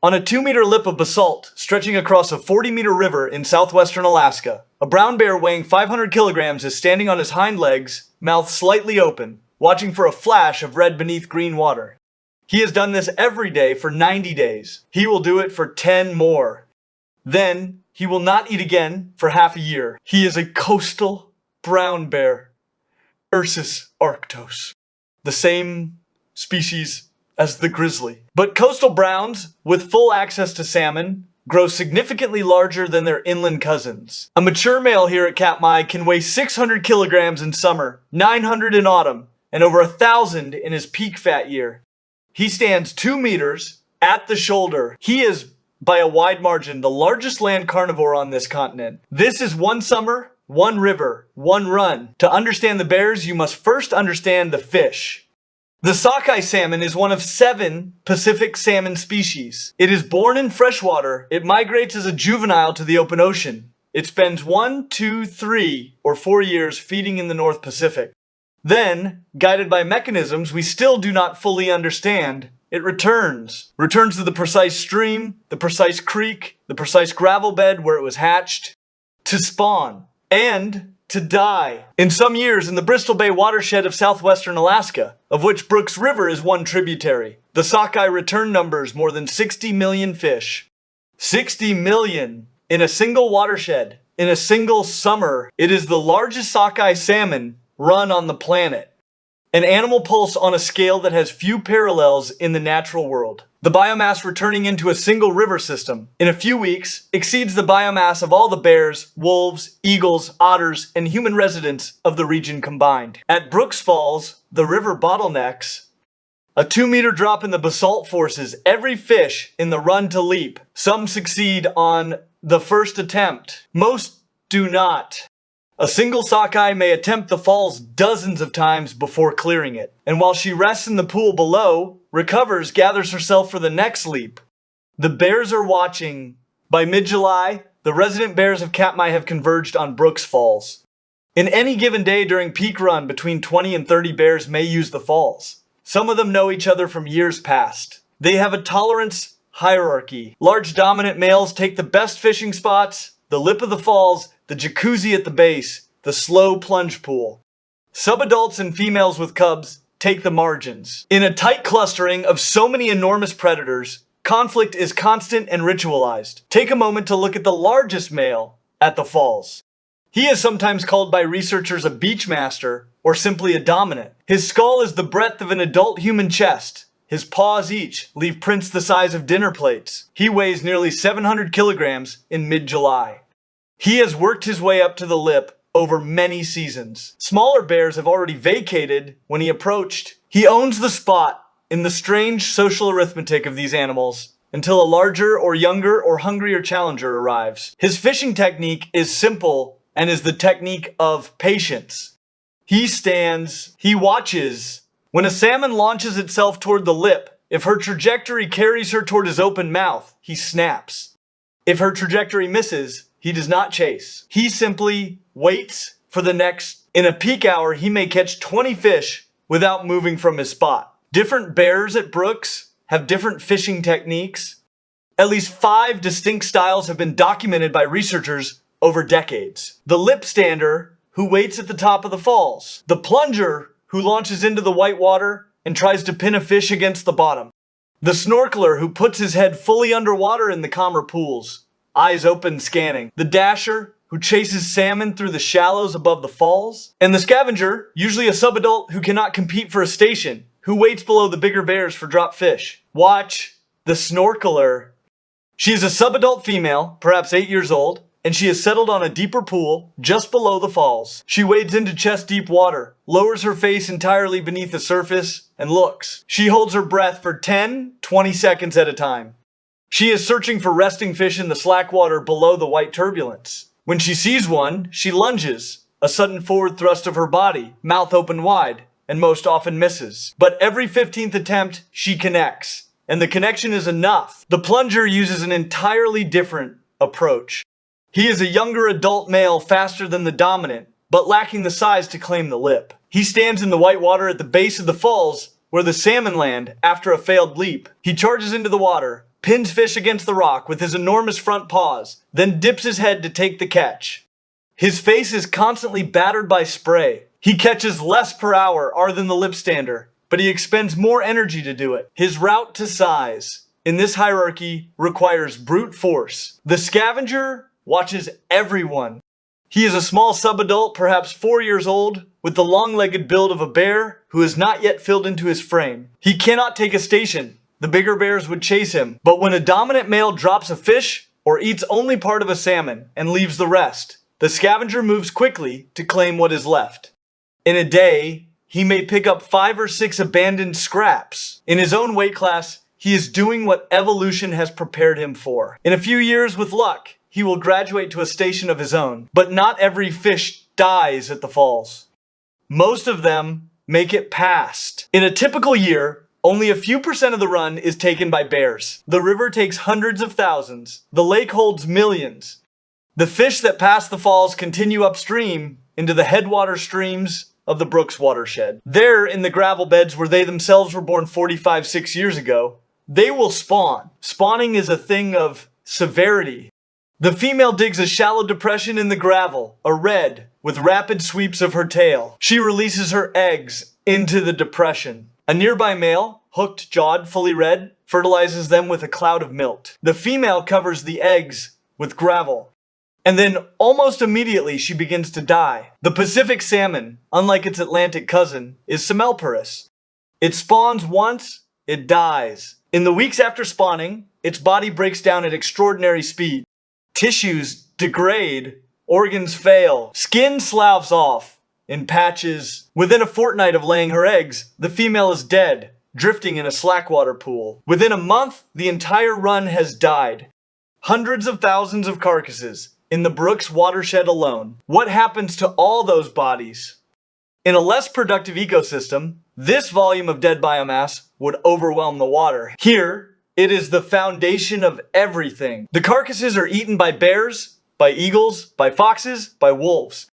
On a 2-meter lip of basalt stretching across a 40-meter river in southwestern Alaska, a brown bear weighing 500 kilograms is standing on his hind legs, mouth slightly open, watching for a flash of red beneath green water. He has done this every day for 90 days. He will do it for 10 more. Then, he will not eat again for half a year. He is a coastal brown bear, Ursus arctos, the same species as the grizzly. But coastal browns, with full access to salmon, grow significantly larger than their inland cousins. A mature male here at Katmai can weigh 600 kilograms in summer, 900 in autumn, and over 1,000 in his peak fat year. He stands 2 meters at the shoulder. He is, by a wide margin, the largest land carnivore on this continent. This is one summer, one river, one run. To understand the bears, you must first understand the fish. The sockeye salmon is one of 7 Pacific salmon species. It is born in freshwater. It migrates as a juvenile to the open ocean. It spends 1, 2, 3, or 4 years feeding in the North Pacific. Then, guided by mechanisms we still do not fully understand, it returns to the precise stream, the precise creek, the precise gravel bed where it was hatched, to spawn, and to die. In some years in the Bristol Bay watershed of southwestern Alaska, of which Brooks River is one tributary, the sockeye return numbers more than 60 million fish. 60 million in a single watershed, in a single summer. It is the largest sockeye salmon run on the planet. An animal pulse on a scale that has few parallels in the natural world. The biomass returning into a single river system in a few weeks exceeds the biomass of all the bears, wolves, eagles, otters, and human residents of the region combined. At Brooks Falls, the river bottlenecks. A 2-meter drop in the basalt forces every fish in the run to leap. Some succeed on the first attempt. Most do not. A single sockeye may attempt the falls dozens of times before clearing it, and while she rests in the pool below, recovers, gathers herself for the next leap. The bears are watching. By mid-July, the resident bears of Katmai have converged on Brooks Falls. In any given day during peak run, between 20 and 30 bears may use the falls. Some of them know each other from years past. They have a tolerance hierarchy. Large dominant males take the best fishing spots, the lip of the falls, the jacuzzi at the base, the slow plunge pool. Subadults and females with cubs take the margins. In a tight clustering of so many enormous predators, conflict is constant and ritualized. Take a moment to look at the largest male at the falls. He is sometimes called by researchers a beachmaster or simply a dominant. His skull is the breadth of an adult human chest. His paws each leave prints the size of dinner plates. He weighs nearly 700 kilograms in mid-July. He has worked his way up to the lip over many seasons. Smaller bears have already vacated when he approached. He owns the spot in the strange social arithmetic of these animals until a larger or younger or hungrier challenger arrives. His fishing technique is simple and is the technique of patience. He stands, he watches. When a salmon launches itself toward the lip, if her trajectory carries her toward his open mouth, he snaps. If her trajectory misses, he does not chase. He simply waits for the next. In a peak hour, he may catch 20 fish without moving from his spot. Different bears at Brooks have different fishing techniques. At least 5 distinct styles have been documented by researchers over decades. The lip stander, who waits at the top of the falls. The plunger, who launches into the white water and tries to pin a fish against the bottom. The snorkeler, who puts his head fully underwater in the calmer pools, eyes open scanning. The dasher, who chases salmon through the shallows above the falls. And the scavenger, usually a subadult who cannot compete for a station, who waits below the bigger bears for drop fish. Watch the snorkeler. She is a subadult female, perhaps 8 years old, and she is settled on a deeper pool just below the falls. She wades into chest-deep water, lowers her face entirely beneath the surface, and looks. She holds her breath for 10, 20 seconds at a time. She is searching for resting fish in the slack water below the white turbulence. When she sees one, she lunges, a sudden forward thrust of her body, mouth open wide, and most often misses. But every 15th attempt, she connects, and the connection is enough. The plunger uses an entirely different approach. He is a younger adult male, faster than the dominant, but lacking the size to claim the lip. He stands in the white water at the base of the falls where the salmon land after a failed leap. He charges into the water, pins fish against the rock with his enormous front paws, then dips his head to take the catch. His face is constantly battered by spray. He catches less per hour than the lipstander, but he expends more energy to do it. His route to size in this hierarchy requires brute force. The scavenger watches everyone. He is a small subadult, perhaps 4 years old, with the long-legged build of a bear who is not yet filled into his frame. He cannot take a station. The bigger bears would chase him, but when a dominant male drops a fish or eats only part of a salmon and leaves the rest, the scavenger moves quickly to claim what is left. In a day, he may pick up 5 or 6 abandoned scraps. In his own weight class, he is doing what evolution has prepared him for. In a few years, with luck, he will graduate to a station of his own. But not every fish dies at the falls. Most of them make it past. In a typical year, only a few percent of the run is taken by bears. The river takes hundreds of thousands. The lake holds millions. The fish that pass the falls continue upstream into the headwater streams of the Brooks watershed. There, in the gravel beds where they themselves were born 6 years ago, they will spawn. Spawning is a thing of severity. The female digs a shallow depression in the gravel, a red, with rapid sweeps of her tail. She releases her eggs into the depression. A nearby male, hooked jawed, fully red, fertilizes them with a cloud of milt. The female covers the eggs with gravel. And then, almost immediately, she begins to die. The Pacific salmon, unlike its Atlantic cousin, is semmelporous. It spawns once, it dies. In the weeks after spawning, its body breaks down at extraordinary speed. Tissues degrade, organs fail, skin sloughs off in patches. Within a fortnight of laying her eggs, the female is dead, drifting in a slackwater pool. Within a month, the entire run has died. Hundreds of thousands of carcasses in the Brooks watershed alone. What happens to all those bodies? In a less productive ecosystem, this volume of dead biomass would overwhelm the water. Here, it is the foundation of everything. The carcasses are eaten by bears, by eagles, by foxes, by wolves.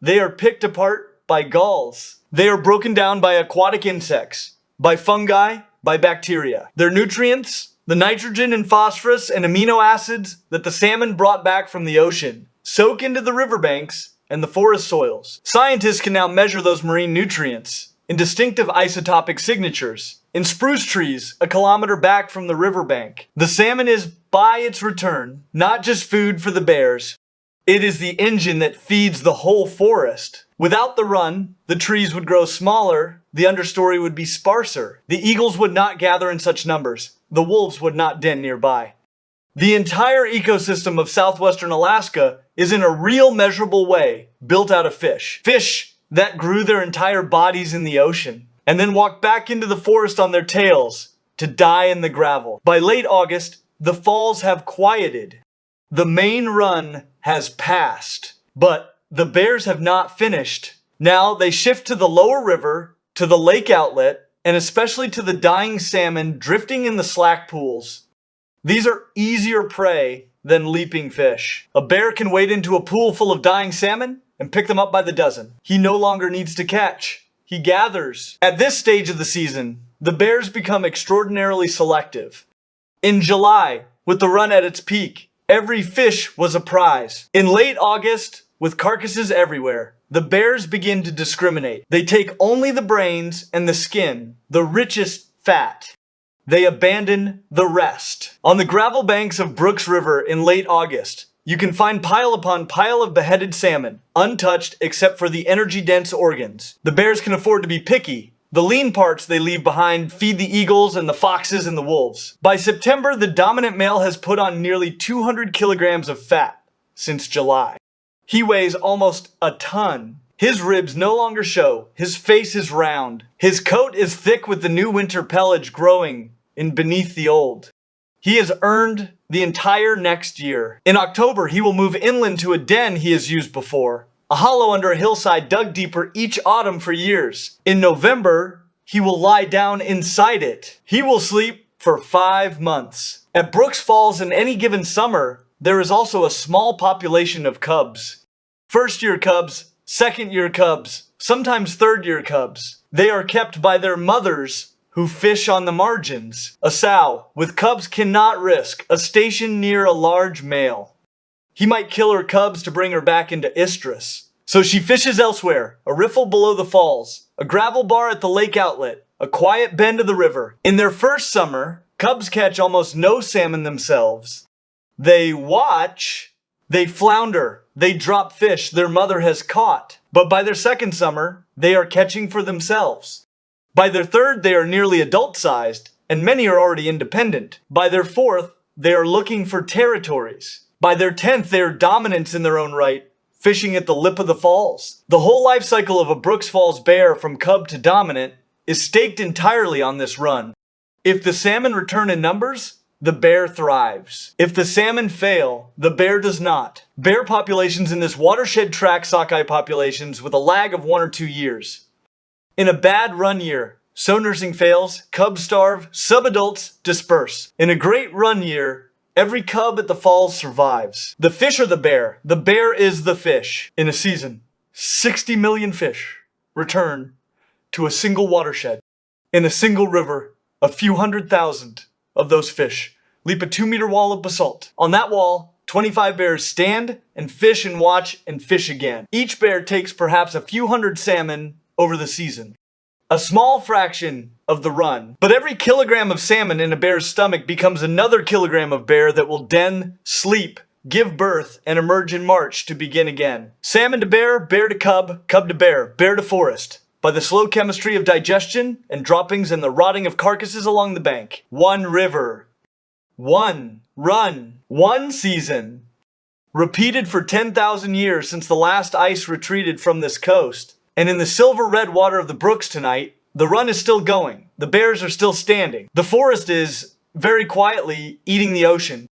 They are picked apart by gulls. They are broken down by aquatic insects, by fungi, by bacteria. Their nutrients, the nitrogen and phosphorus and amino acids that the salmon brought back from the ocean, soak into the riverbanks and the forest soils. Scientists can now measure those marine nutrients in distinctive isotopic signatures in spruce trees a kilometer back from the riverbank. The salmon is, by its return, not just food for the bears. It is the engine that feeds the whole forest. Without the run, the trees would grow smaller, the understory would be sparser. The eagles would not gather in such numbers. The wolves would not den nearby. The entire ecosystem of southwestern Alaska is in a real measurable way built out of fish. Fish that grew their entire bodies in the ocean and then walked back into the forest on their tails to die in the gravel. By late August, the falls have quieted. The main run has passed, but the bears have not finished. Now they shift to the lower river, to the lake outlet, and especially to the dying salmon drifting in the slack pools. These are easier prey than leaping fish. A bear can wade into a pool full of dying salmon and pick them up by the dozen. He no longer needs to catch. He gathers. At this stage of the season, the bears become extraordinarily selective. In July, with the run at its peak, every fish was a prize. In late August, with carcasses everywhere, the bears begin to discriminate. They take only the brains and the skin, the richest fat. They abandon the rest. On the gravel banks of Brooks River in late August, you can find pile upon pile of beheaded salmon, untouched except for the energy-dense organs. The bears can afford to be picky. The lean parts they leave behind feed the eagles and the foxes and the wolves. By September, the dominant male has put on nearly 200 kilograms of fat since July. He weighs almost a ton. His ribs no longer show. His face is round. His coat is thick with the new winter pelage growing in beneath the old. He has earned the entire next year. In October, he will move inland to a den he has used before, a hollow under a hillside dug deeper each autumn for years. In November, he will lie down inside it. He will sleep for 5 months. At Brooks Falls in any given summer, there is also a small population of cubs. First-year cubs, second-year cubs, sometimes third-year cubs. They are kept by their mothers who fish on the margins. A sow with cubs cannot risk a station near a large male. He might kill her cubs to bring her back into estrus. So she fishes elsewhere, a riffle below the falls, a gravel bar at the lake outlet, a quiet bend of the river. In their first summer, cubs catch almost no salmon themselves. They watch, they flounder, they drop fish their mother has caught. But by their second summer, they are catching for themselves. By their third, they are nearly adult-sized, and many are already independent. By their fourth, they are looking for territories. By their 10th, they are dominants in their own right, fishing at the lip of the falls. The whole life cycle of a Brooks Falls bear from cub to dominant is staked entirely on this run. If the salmon return in numbers, the bear thrives. If the salmon fail, the bear does not. Bear populations in this watershed track sockeye populations with a lag of 1 or 2 years. In a bad run year, sow nursing fails, cubs starve, subadults disperse. In a great run year, every cub at the falls survives. The fish are the bear is the fish. In a season, 60 million fish return to a single watershed. In a single river, a few 100,000 of those fish leap a 2-meter wall of basalt. On that wall, 25 bears stand and watch and fish again. Each bear takes perhaps a few hundred salmon over the season. A small fraction of the run, but every kilogram of salmon in a bear's stomach becomes another kilogram of bear that will den, sleep, give birth, and emerge in March to begin again. Salmon to bear to cub, cub to bear to forest. By the slow chemistry of digestion and droppings and the rotting of carcasses along the bank. One river. One run. One season. Repeated for 10,000 years since the last ice retreated from this coast. And in the silver red water of the brooks tonight, the run is still going. The bears are still standing. The forest is, very quietly, eating the ocean.